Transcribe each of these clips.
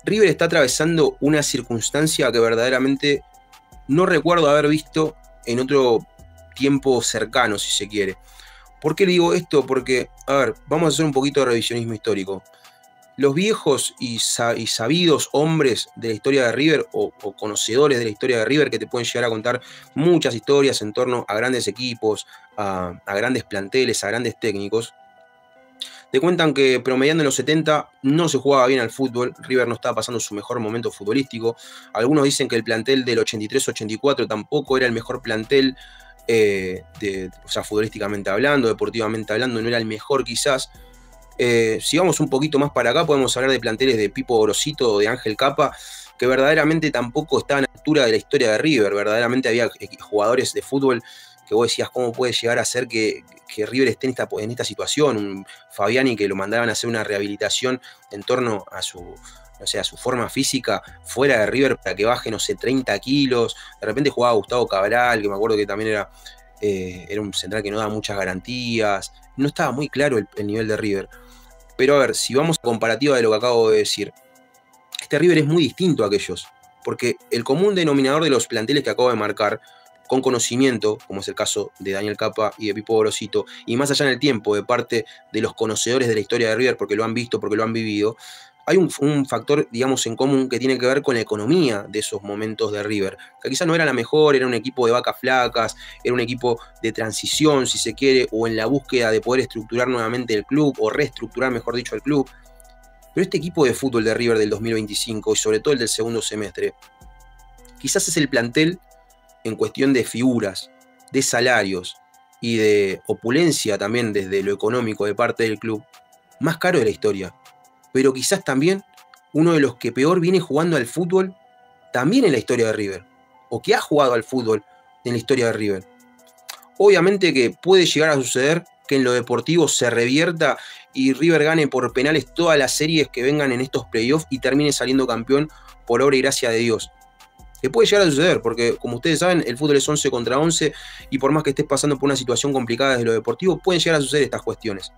River está atravesando una circunstancia que verdaderamente no recuerdo haber visto en otro tiempo cercano, si se quiere. ¿Por qué le digo esto? Porque, a ver, vamos a hacer un poquito de revisionismo histórico. Los viejos y sabidos hombres de la historia de River, o conocedores de la historia de River, que te pueden llegar a contar muchas historias en torno a grandes equipos, a grandes planteles, a grandes técnicos, te cuentan que promediando en los 70 no se jugaba bien al fútbol, River no estaba pasando su mejor momento futbolístico. Algunos dicen que el plantel del 83-84 tampoco era el mejor plantel, o sea, futbolísticamente hablando, deportivamente hablando, no era el mejor quizás. Si vamos un poquito más para acá, podemos hablar de planteles de Pipo Gorosito o de Ángel Capa, que verdaderamente tampoco estaban a la altura de la historia de River. Verdaderamente había jugadores de fútbol que vos decías, ¿cómo puede llegar a ser que River esté en esta situación? Un Fabiani que lo mandaban a hacer una rehabilitación en torno a su forma física fuera de River para que baje, no sé, 30 kilos. De repente jugaba Gustavo Cabral, que me acuerdo que también era un central que no daba muchas garantías. No estaba muy claro el nivel de River. Pero a ver, si vamos a comparativa de lo que acabo de decir, este River es muy distinto a aquellos, porque el común denominador de los planteles que acabo de marcar, con conocimiento, como es el caso de Daniel Capa y de Pipo Gorosito, y más allá en el tiempo de parte de los conocedores de la historia de River, porque lo han visto, porque lo han vivido, hay un factor, digamos, en común que tiene que ver con la economía de esos momentos de River, que quizás no era la mejor, era un equipo de vacas flacas, era un equipo de transición, si se quiere, o en la búsqueda de poder estructurar nuevamente el club, o reestructurar, mejor dicho, el club. Pero este equipo de fútbol de River del 2025, y sobre todo el del segundo semestre, quizás es el plantel en cuestión de figuras, de salarios y de opulencia también desde lo económico de parte del club, más caro de la historia. Pero quizás también uno de los que peor viene jugando al fútbol también en la historia de River, o que ha jugado al fútbol en la historia de River. Obviamente que puede llegar a suceder que en lo deportivo se revierta y River gane por penales todas las series que vengan en estos playoffs y termine saliendo campeón por obra y gracia de Dios. Que puede llegar a suceder, porque como ustedes saben, el fútbol es 11 contra 11 y por más que estés pasando por una situación complicada desde lo deportivo, pueden llegar a suceder estas cuestiones.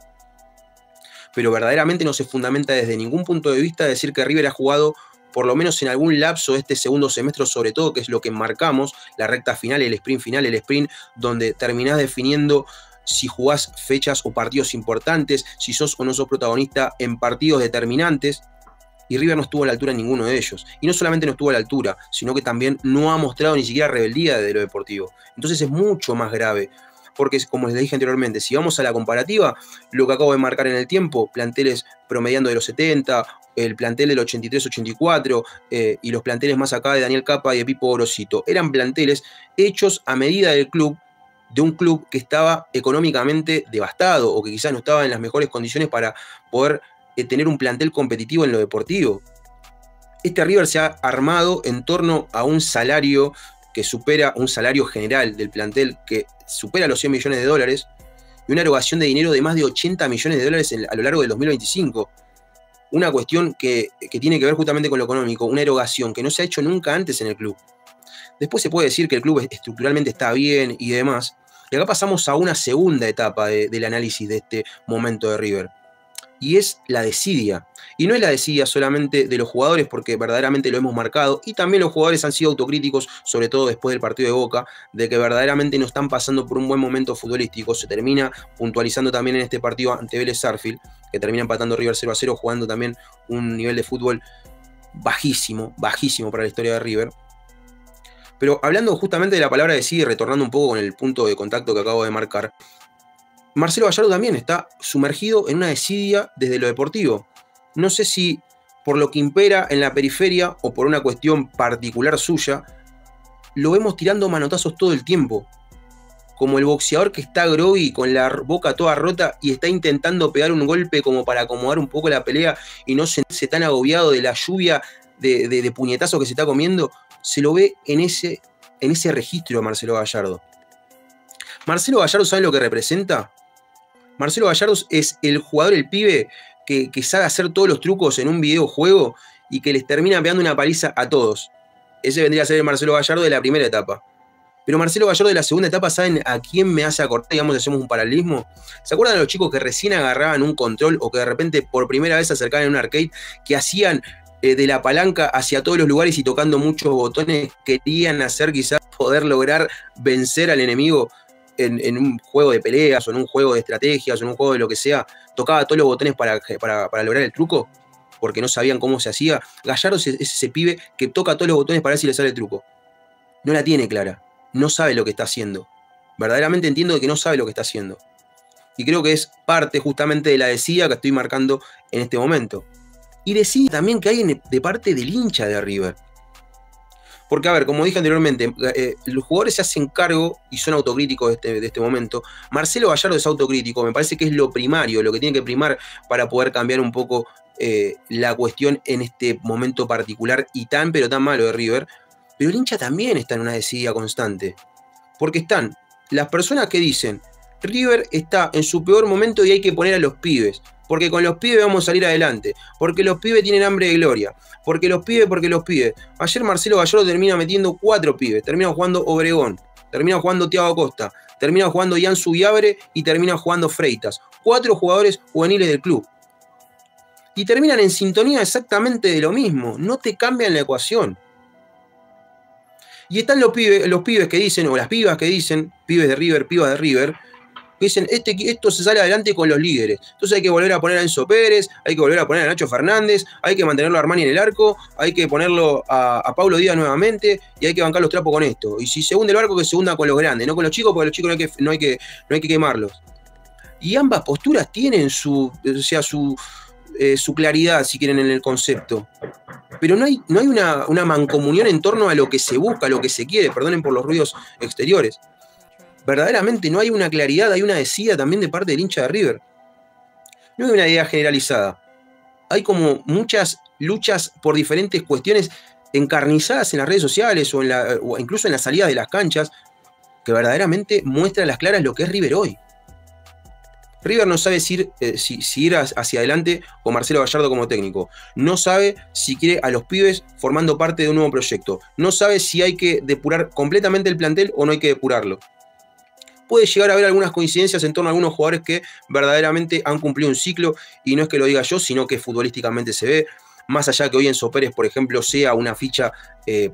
Pero verdaderamente no se fundamenta desde ningún punto de vista decir que River ha jugado, por lo menos en algún lapso de este segundo semestre, sobre todo, que es lo que marcamos, la recta final, el sprint donde terminás definiendo si jugás fechas o partidos importantes, si sos o no sos protagonista en partidos determinantes. Y River no estuvo a la altura en ninguno de ellos. Y no solamente no estuvo a la altura, sino que también no ha mostrado ni siquiera rebeldía de lo deportivo. Entonces es mucho más grave. Porque, como les dije anteriormente, si vamos a la comparativa, lo que acabo de marcar en el tiempo, planteles promediando de los 70, el plantel del 83-84 y los planteles más acá de Daniel Capa y de Pipo Gorosito, eran planteles hechos a medida del club, de un club que estaba económicamente devastado o que quizás no estaba en las mejores condiciones para poder tener un plantel competitivo en lo deportivo. Este River se ha armado en torno a un salario que supera, un salario general del plantel que supera los 100 millones de dólares y una erogación de dinero de más de 80 millones de dólares a lo largo del 2025. Una cuestión que tiene que ver justamente con lo económico, una erogación que no se ha hecho nunca antes en el club. Después se puede decir que el club estructuralmente está bien y demás. Y acá pasamos a una segunda etapa del análisis de este momento de River. Y es la desidia. Y no es la desidia solamente de los jugadores, porque verdaderamente lo hemos marcado, y también los jugadores han sido autocríticos, sobre todo después del partido de Boca, de que verdaderamente no están pasando por un buen momento futbolístico. Se termina puntualizando también en este partido ante Vélez Sarsfield, que termina empatando River 0-0, jugando también un nivel de fútbol bajísimo, bajísimo para la historia de River. Pero hablando justamente de la palabra desidia y retornando un poco con el punto de contacto que acabo de marcar, Marcelo Gallardo también está sumergido en una desidia desde lo deportivo. No sé si por lo que impera en la periferia o por una cuestión particular suya, lo vemos tirando manotazos todo el tiempo. Como el boxeador que está groggy con la boca toda rota y está intentando pegar un golpe como para acomodar un poco la pelea y no sentirse tan agobiado de la lluvia de puñetazos que se está comiendo. Se lo ve en ese registro a Marcelo Gallardo. Marcelo Gallardo, ¿saben lo que representa? Marcelo Gallardo es el jugador, el pibe que sabe hacer todos los trucos en un videojuego y que les termina pegando una paliza a todos. Ese vendría a ser el Marcelo Gallardo de la primera etapa. Pero Marcelo Gallardo de la segunda etapa, ¿saben a quién me hace acordar? Digamos, hacemos un paralelismo. ¿Se acuerdan de los chicos que recién agarraban un control o que de repente por primera vez se acercaban en un arcade, que hacían de la palanca hacia todos los lugares y tocando muchos botones, querían hacer quizás poder lograr vencer al enemigo en un juego de peleas o en un juego de estrategias o en un juego de lo que sea. Tocaba todos los botones para lograr el truco porque no sabían cómo se hacía. Gallardo es ese pibe que toca todos los botones para ver si le sale el truco. No la tiene clara, no sabe lo que está haciendo. Verdaderamente entiendo de que no sabe lo que está haciendo. Y creo que es parte justamente de la desidia que estoy marcando en este momento. Y desidia también que hay de parte del hincha de River. Porque, a ver, como dije anteriormente, los jugadores se hacen cargo y son autocríticos de este momento. Marcelo Gallardo es autocrítico, me parece que es lo primario, lo que tiene que primar para poder cambiar un poco la cuestión en este momento particular y tan pero tan malo de River. Pero el hincha también está en una desidia constante. Porque están las personas que dicen, River está en su peor momento y hay que poner a los pibes. Porque con los pibes vamos a salir adelante. Porque los pibes tienen hambre de gloria. Porque los pibes. Ayer Marcelo Gallardo termina metiendo 4 pibes. Termina jugando Obregón. Termina jugando Thiago Costa. Termina jugando Ian Subiabre y termina jugando Freitas. 4 jugadores juveniles del club. Y terminan en sintonía exactamente de lo mismo. No te cambian la ecuación. Y están los pibes que dicen, o las pibas que dicen, pibes de River, pibas de River, que dicen, esto se sale adelante con los líderes. Entonces hay que volver a poner a Enzo Pérez, hay que volver a poner a Nacho Fernández, hay que mantenerlo a Armani en el arco, hay que ponerlo a Paulo Díaz nuevamente, y hay que bancar los trapos con esto. Y si se hunde el barco, que se hunda con los grandes, no con los chicos, porque los chicos no hay que quemarlos. Y ambas posturas tienen su claridad, si quieren, en el concepto. Pero no hay una mancomunión en torno a lo que se busca, a lo que se quiere, perdonen por los ruidos exteriores. Verdaderamente no hay una claridad, hay una desidia también de parte del hincha de River. No hay una idea generalizada. Hay como muchas luchas por diferentes cuestiones encarnizadas en las redes sociales o incluso en las salidas de las canchas que verdaderamente muestran a las claras lo que es River hoy. River no sabe si ir hacia adelante con Marcelo Gallardo como técnico. No sabe si quiere a los pibes formando parte de un nuevo proyecto. No sabe si hay que depurar completamente el plantel o no hay que depurarlo. Puede llegar a haber algunas coincidencias en torno a algunos jugadores que verdaderamente han cumplido un ciclo, y no es que lo diga yo, sino que futbolísticamente se ve. Más allá que hoy Enzo Pérez, por ejemplo, sea una ficha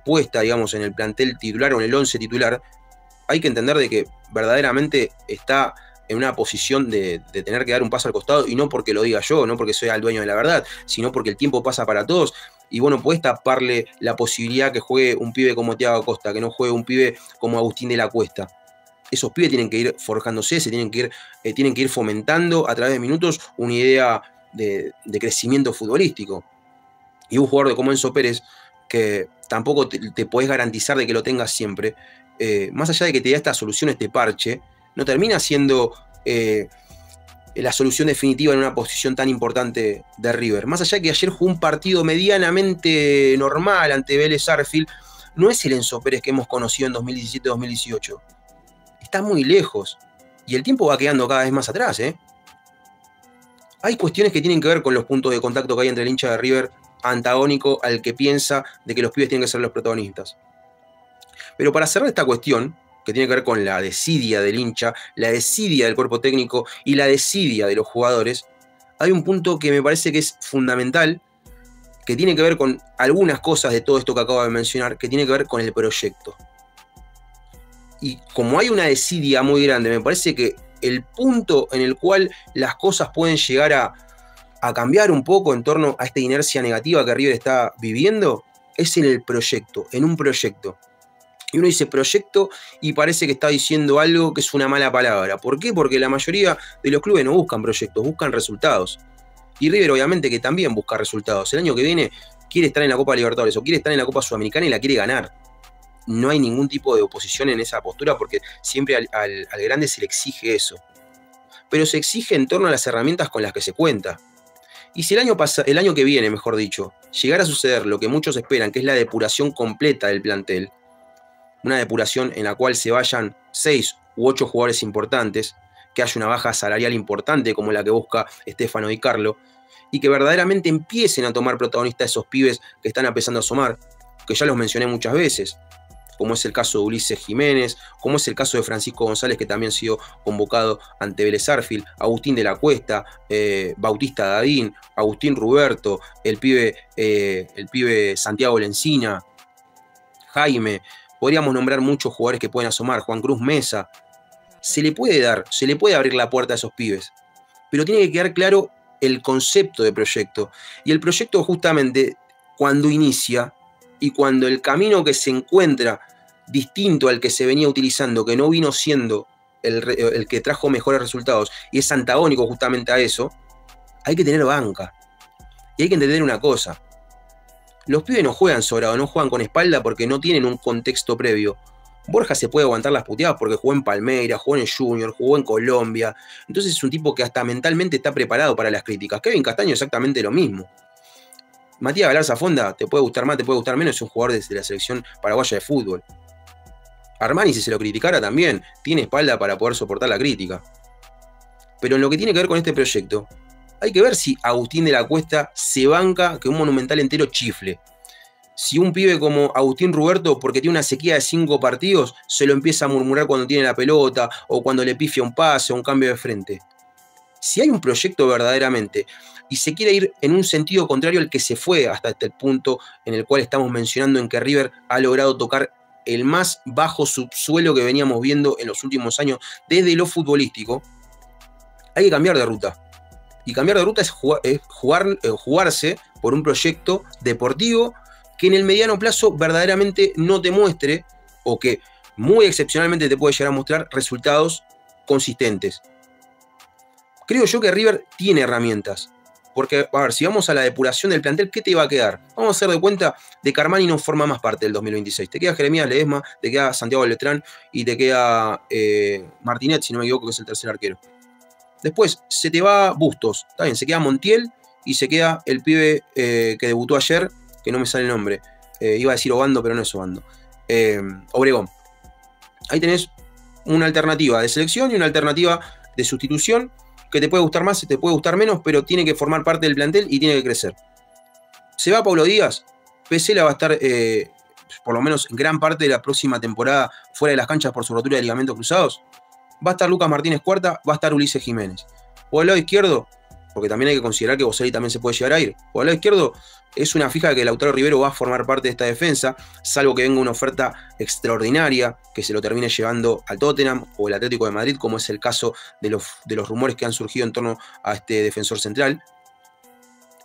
puesta, digamos, en el plantel titular o en el 11 titular, hay que entender de que verdaderamente está en una posición de tener que dar un paso al costado, y no porque lo diga yo, no porque sea el dueño de la verdad, sino porque el tiempo pasa para todos, y vos no podés taparle la posibilidad que juegue un pibe como Thiago Costa, que no juegue un pibe como Agustín de la Cuesta. Esos pibes tienen que ir forjándose, tienen que ir fomentando a través de minutos una idea de crecimiento futbolístico. Y un jugador como Enzo Pérez, que tampoco te podés garantizar de que lo tengas siempre, más allá de que te da esta solución, este parche, no termina siendo la solución definitiva en una posición tan importante de River. Más allá de que ayer jugó un partido medianamente normal ante Vélez Sarsfield, no es el Enzo Pérez que hemos conocido en 2017-2018. Está muy lejos. Y el tiempo va quedando cada vez más atrás, ¿eh? Hay cuestiones que tienen que ver con los puntos de contacto que hay entre el hincha de River antagónico al que piensa de que los pibes tienen que ser los protagonistas. Pero para cerrar esta cuestión, que tiene que ver con la desidia del hincha, la desidia del cuerpo técnico y la desidia de los jugadores, hay un punto que me parece que es fundamental, que tiene que ver con algunas cosas de todo esto que acabo de mencionar, que tiene que ver con el proyecto. Y como hay una desidia muy grande, me parece que el punto en el cual las cosas pueden llegar a cambiar un poco en torno a esta inercia negativa que River está viviendo es en el proyecto, en un proyecto. Y uno dice proyecto y parece que está diciendo algo que es una mala palabra. ¿Por qué? Porque la mayoría de los clubes no buscan proyectos, buscan resultados. Y River obviamente que también busca resultados. El año que viene quiere estar en la Copa Libertadores o quiere estar en la Copa Sudamericana y la quiere ganar. No hay ningún tipo de oposición en esa postura porque siempre al grande se le exige eso. Pero se exige en torno a las herramientas con las que se cuenta. Y si el año que viene, mejor dicho, llegara a suceder lo que muchos esperan, que es la depuración completa del plantel, una depuración en la cual se vayan 6 u 8 jugadores importantes, que haya una baja salarial importante como la que busca Stefano Di Carlo, y que verdaderamente empiecen a tomar protagonistas esos pibes que están empezando a asomar, que ya los mencioné muchas veces, como es el caso de Ulises Jiménez, como es el caso de Francisco González, que también ha sido convocado ante Vélez Sarsfield, Agustín de la Cuesta, Bautista Dadín, Agustín Ruberto, el pibe Santiago Lencina, Jaime. Podríamos nombrar muchos jugadores que pueden asomar, Juan Cruz Mesa. Se le puede abrir la puerta a esos pibes, pero tiene que quedar claro el concepto de proyecto. Y el proyecto justamente cuando inicia y cuando el camino que se encuentra distinto al que se venía utilizando, que no vino siendo el que trajo mejores resultados y es antagónico justamente a eso, hay que tener banca. Y hay que entender una cosa. Los pibes no juegan sobrados, no juegan con espalda porque no tienen un contexto previo. Borja se puede aguantar las puteadas porque jugó en Palmeiras, jugó en Junior, jugó en Colombia. Entonces es un tipo que hasta mentalmente está preparado para las críticas. Kevin Castaño exactamente lo mismo. Matías Galarza Fonda, te puede gustar más, te puede gustar menos, es un jugador de la selección paraguaya de fútbol. Armani, si se lo criticara también, tiene espalda para poder soportar la crítica. Pero en lo que tiene que ver con este proyecto, hay que ver si Agustín de la Cuesta se banca que un Monumental entero chifle. Si un pibe como Agustín Ruberto, porque tiene una sequía de 5 partidos, se lo empieza a murmurar cuando tiene la pelota o cuando le pifia un pase o un cambio de frente. Si hay un proyecto verdaderamente y se quiere ir en un sentido contrario al que se fue hasta este punto en el cual estamos mencionando en que River ha logrado tocar el más bajo subsuelo que veníamos viendo en los últimos años desde lo futbolístico, hay que cambiar de ruta. Y cambiar de ruta es jugarse por un proyecto deportivo que en el mediano plazo verdaderamente no te muestre, o que muy excepcionalmente te puede llegar a mostrar resultados consistentes. Creo yo que River tiene herramientas. Porque, a ver, si vamos a la depuración del plantel, ¿qué te va a quedar? Vamos a hacer de cuenta de que Armani no forma más parte del 2026. Te queda Jeremías Ledesma, te queda Santiago Letrán y te queda Martinet, si no me equivoco, que es el tercer arquero. Después se te va Bustos, está bien, se queda Montiel y se queda el pibe que debutó ayer, que no me sale el nombre. Iba a decir Obando, pero no es Obando. Obregón. Ahí tenés una alternativa de selección y una alternativa de sustitución que te puede gustar más, te puede gustar menos, pero tiene que formar parte del plantel y tiene que crecer. Se va Paulo Díaz, Pesela va a estar, por lo menos en gran parte de la próxima temporada, fuera de las canchas por su rotura de ligamentos cruzados. Va a estar Lucas Martínez Cuarta, va a estar Ulises Jiménez. Por el lado izquierdo, porque también hay que considerar que Boselli también se puede llegar a ir. Por el lado izquierdo, es una fija que Lautaro Rivero va a formar parte de esta defensa, salvo que venga una oferta extraordinaria que se lo termine llevando al Tottenham o el Atlético de Madrid, como es el caso de los rumores que han surgido en torno a este defensor central.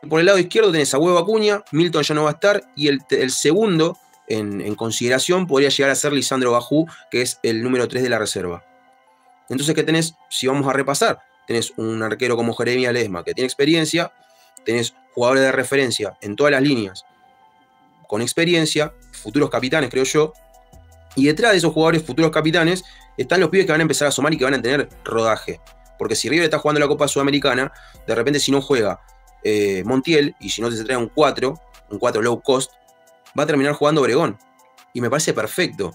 Por el lado izquierdo tenés a Huevo Acuña, Milton ya no va a estar, y el segundo en consideración podría llegar a ser Lisandro Bajú, que es el número 3 de la reserva. Entonces, ¿qué tenés? Si vamos a repasar, tenés un arquero como Jeremías Ledesma, que tiene experiencia, tenés jugadores de referencia en todas las líneas con experiencia, futuros capitanes, creo yo, y detrás de esos jugadores futuros capitanes están los pibes que van a empezar a asomar y que van a tener rodaje. Porque si River está jugando la Copa Sudamericana, de repente si no juega Montiel, y si no se trae un 4 low cost, va a terminar jugando Obregón. Y me parece perfecto.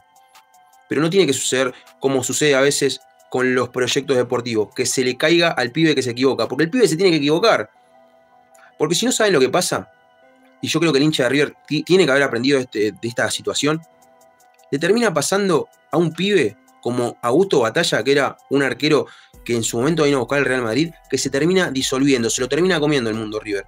Pero no tiene que suceder como sucede a veces con los proyectos deportivos, que se le caiga al pibe que se equivoca, porque el pibe se tiene que equivocar. Porque si no saben lo que pasa, y yo creo que el hincha de River tiene que haber aprendido de esta situación, le termina pasando a un pibe como Augusto Batalla, que era un arquero que en su momento vino a buscar el Real Madrid, que se termina disolviendo, se lo termina comiendo el mundo River.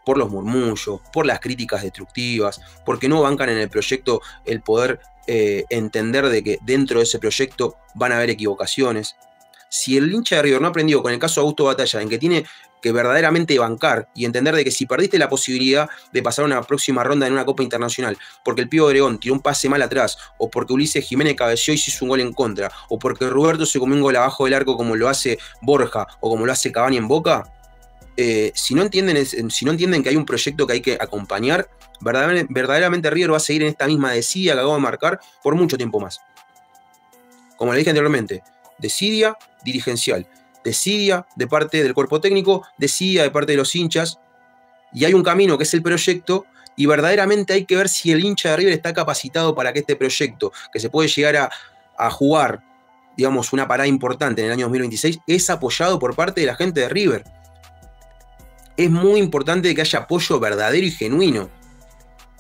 Por los murmullos, por las críticas destructivas, porque no bancan en el proyecto el poder entender de que dentro de ese proyecto van a haber equivocaciones. Si el hincha de River no aprendió con el caso de Augusto Batalla en que tiene que verdaderamente bancar y entender de que si perdiste la posibilidad de pasar una próxima ronda en una Copa Internacional porque el Pío Obregón tiró un pase mal atrás, o porque Ulises Jiménez cabeceó y se hizo un gol en contra, o porque Roberto se comió un gol abajo del arco como lo hace Borja o como lo hace Cavani en Boca, si no entienden que hay un proyecto que hay que acompañar, verdaderamente River va a seguir en esta misma desidia que acabo de marcar por mucho tiempo más. Como le dije anteriormente, desidia dirigencial, desidia de parte del cuerpo técnico, desidia de parte de los hinchas, y hay un camino que es el proyecto, y verdaderamente hay que ver si el hincha de River está capacitado para que este proyecto, que se puede llegar a jugar, digamos, una parada importante en el año 2026, es apoyado por parte de la gente de River. Es muy importante que haya apoyo verdadero y genuino.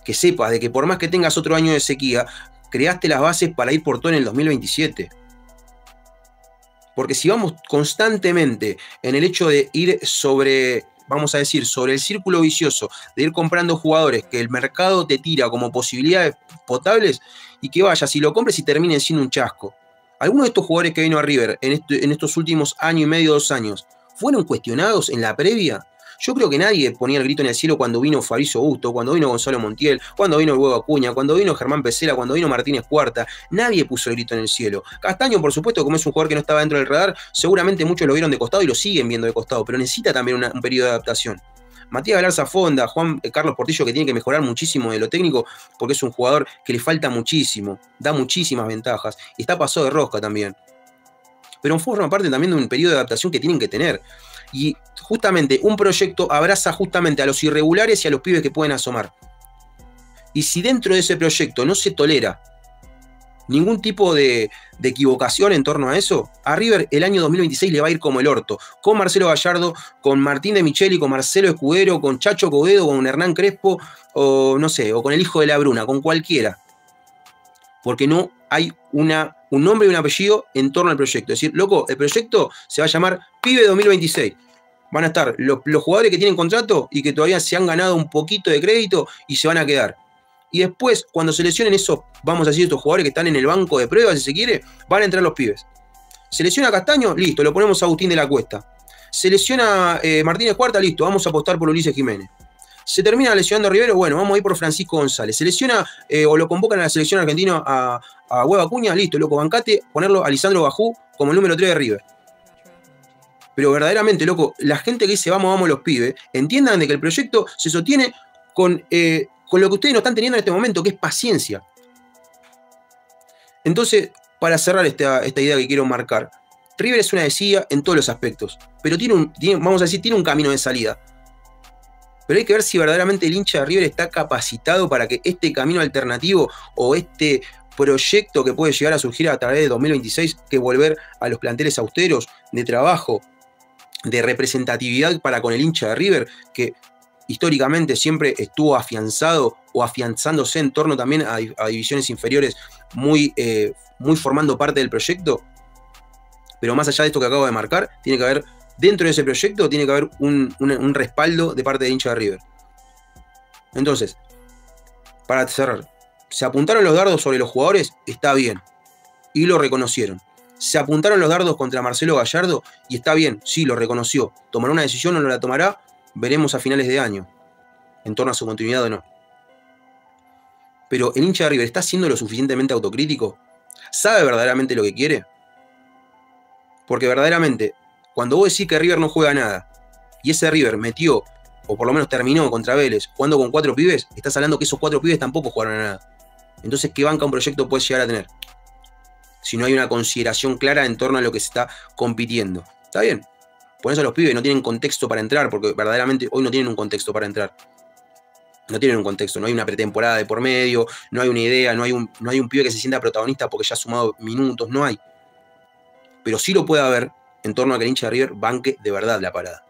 Que sepas de que por más que tengas otro año de sequía, creaste las bases para ir por todo en el 2027. Porque si vamos constantemente en el hecho de ir sobre, vamos a decir, sobre el círculo vicioso, de ir comprando jugadores que el mercado te tira como posibilidades potables y que vayas y lo compres y terminen siendo un chasco. Algunos de estos jugadores que vino a River en estos últimos año y medio, 2 años, ¿fueron cuestionados en la previa? Yo creo que nadie ponía el grito en el cielo cuando vino Fabrizio Augusto, cuando vino Gonzalo Montiel, cuando vino el Huevo Acuña, cuando vino Germán Pesela, cuando vino Martínez Cuarta. Nadie puso el grito en el cielo. Castaño, por supuesto, como es un jugador que no estaba dentro del radar, seguramente muchos lo vieron de costado y lo siguen viendo de costado, pero necesita también un periodo de adaptación. Matías Galarza Fonda, Juan Carlos Portillo, que tiene que mejorar muchísimo de lo técnico, porque es un jugador que le falta muchísimo, da muchísimas ventajas, y está pasado de rosca también. Pero forma parte también de un periodo de adaptación que tienen que tener. Y justamente un proyecto abraza justamente a los irregulares y a los pibes que pueden asomar. Y si dentro de ese proyecto no se tolera ningún tipo de equivocación en torno a eso, a River el año 2026 le va a ir como el orto. Con Marcelo Gallardo, con Martín de Micheli, con Marcelo Escudero, con Chacho Covedo, con Hernán Crespo, o no sé, o con el hijo de la Bruna, con cualquiera. Porque no hay un nombre y un apellido en torno al proyecto. Es decir, loco, el proyecto se va a llamar Pibe 2026. Van a estar los jugadores que tienen contrato y que todavía se han ganado un poquito de crédito y se van a quedar. Y después, cuando seleccionen esos, vamos a decir, estos jugadores que están en el banco de pruebas, si se quiere, van a entrar los pibes. Selecciona a Castaño, listo, lo ponemos a Agustín de la Cuesta. Selecciona Martínez Cuarta, listo, vamos a apostar por Ulises Jiménez. Se termina lesionando Rivero, bueno, vamos a ir por Francisco González. Selecciona o lo convocan a la selección argentina a Huevo Acuña, listo, loco, bancate, ponerlo a Lisandro Bajú como el número 3 de River. Pero verdaderamente, loco, la gente que dice vamos los pibes, entiendan de que el proyecto se sostiene con lo que ustedes no están teniendo en este momento, que es paciencia. Entonces, para cerrar esta idea que quiero marcar, River es una desidia en todos los aspectos, pero vamos a decir, tiene un camino de salida. Pero hay que ver si verdaderamente el hincha de River está capacitado para que este camino alternativo o este proyecto que puede llegar a surgir a través de 2026, que volver a los planteles austeros de trabajo, de representatividad para con el hincha de River, que históricamente siempre estuvo afianzado o afianzándose en torno también a divisiones inferiores, muy formando parte del proyecto. Pero más allá de esto que acabo de marcar, tiene que haber, dentro de ese proyecto, tiene que haber un respaldo de parte del hincha de River. Entonces, para cerrar, se apuntaron los dardos sobre los jugadores, está bien, y lo reconocieron. Se apuntaron los dardos contra Marcelo Gallardo, y está bien, sí, lo reconoció. ¿Tomará una decisión o no la tomará? Veremos a finales de año, en torno a su continuidad o no. Pero el hincha de River está siendo lo suficientemente autocrítico. ¿Sabe verdaderamente lo que quiere? Porque verdaderamente, cuando vos decís que River no juega nada, y ese River metió, o por lo menos terminó contra Vélez, jugando con 4 pibes, estás hablando que esos 4 pibes tampoco jugaron a nada. Entonces, ¿qué banca un proyecto puede llegar a tener? Si no hay una consideración clara en torno a lo que se está compitiendo. ¿Está bien? Por eso los pibes no tienen contexto para entrar, porque verdaderamente hoy no tienen un contexto para entrar. No tienen un contexto, no hay una pretemporada de por medio, no hay una idea, no hay un pibe que se sienta protagonista porque ya ha sumado minutos, no hay. Pero sí lo puede haber en torno a que el hincha de River banque de verdad la parada.